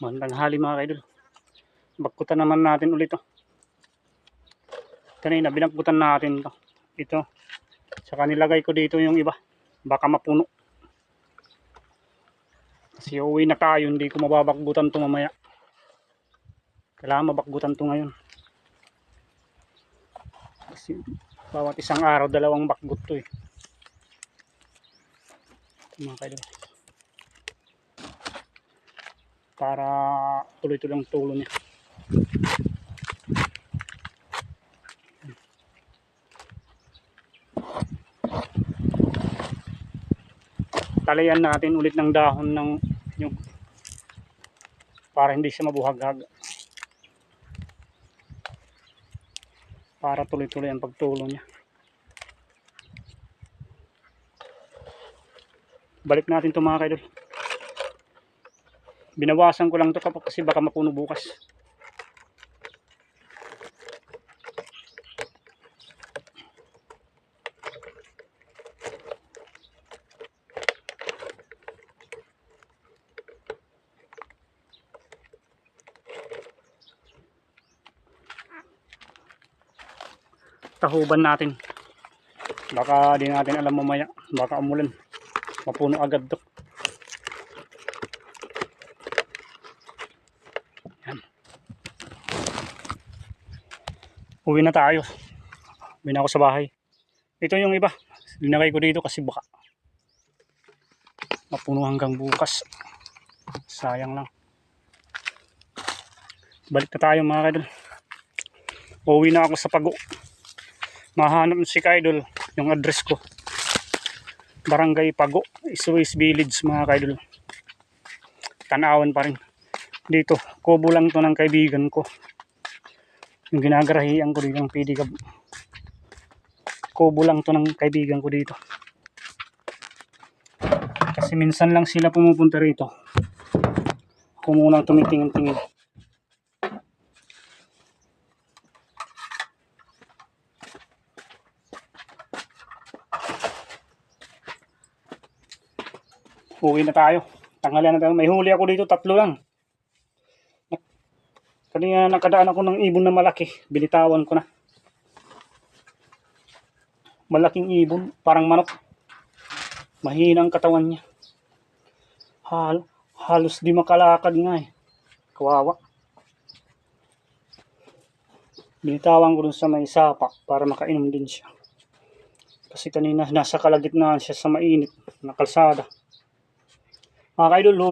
Magandang hali mga kaidol. Bagkutan naman natin ulit to. Kanina binagkutan natin to. Ito. Saka nilagay ko dito yung iba. Baka mapuno. Kasi uwi na tayo. Hindi ko mababakbutan to mamaya. Kailangan mabakbutan to ngayon. Kasi bawat isang araw dalawang bakbut to eh. Ito mga kaidol. Para tuloy-tuloy ang tulo niya. Talayan natin ulit ng dahon ng nyug para hindi siya mabuhaghag, para tuloy-tuloy ang pagtulo niya. Balik natin ito mga kaidol. Binawasan ko lang ito kasi baka mapuno bukas. Tahuban natin. Baka di natin alam mamaya. Baka umulan. Mapuno agad to. Yan. Uwi na tayo. Uwi na ako sa bahay. Ito yung iba. Linagay ko dito kasi baka mapuno hanggang bukas. Sayang lang. Balik na tayo mga kaidol. Uwi na ako sa Pago. Mahanap si kaidol yung address ko. Barangay Pago, Swiss Village mga kaidol. Tanawan pa rin. Dito, kubo lang to ng kaibigan ko. Yung ginagarahian ko dito ng PDCab. Kubo lang to ng kaibigan ko dito. Kasi minsan lang sila pumupunta rito. Ako munang tumitingin-tingin. Uwi na tayo. Tanghalian na tayo. May huli ako dito, 3 lang. Kanina nakadaan ako ng ibon na malaki. Binitawan ko na. Malaking ibon, parang manok. Mahina ang katawan niya. Halos di makalakad nga eh. Kawawa. Binitawan ko dun sa may sapa para makainom din siya. Kasi kanina nasa kalagitnaan siya sa mainit na kalsada. Mga kaidol,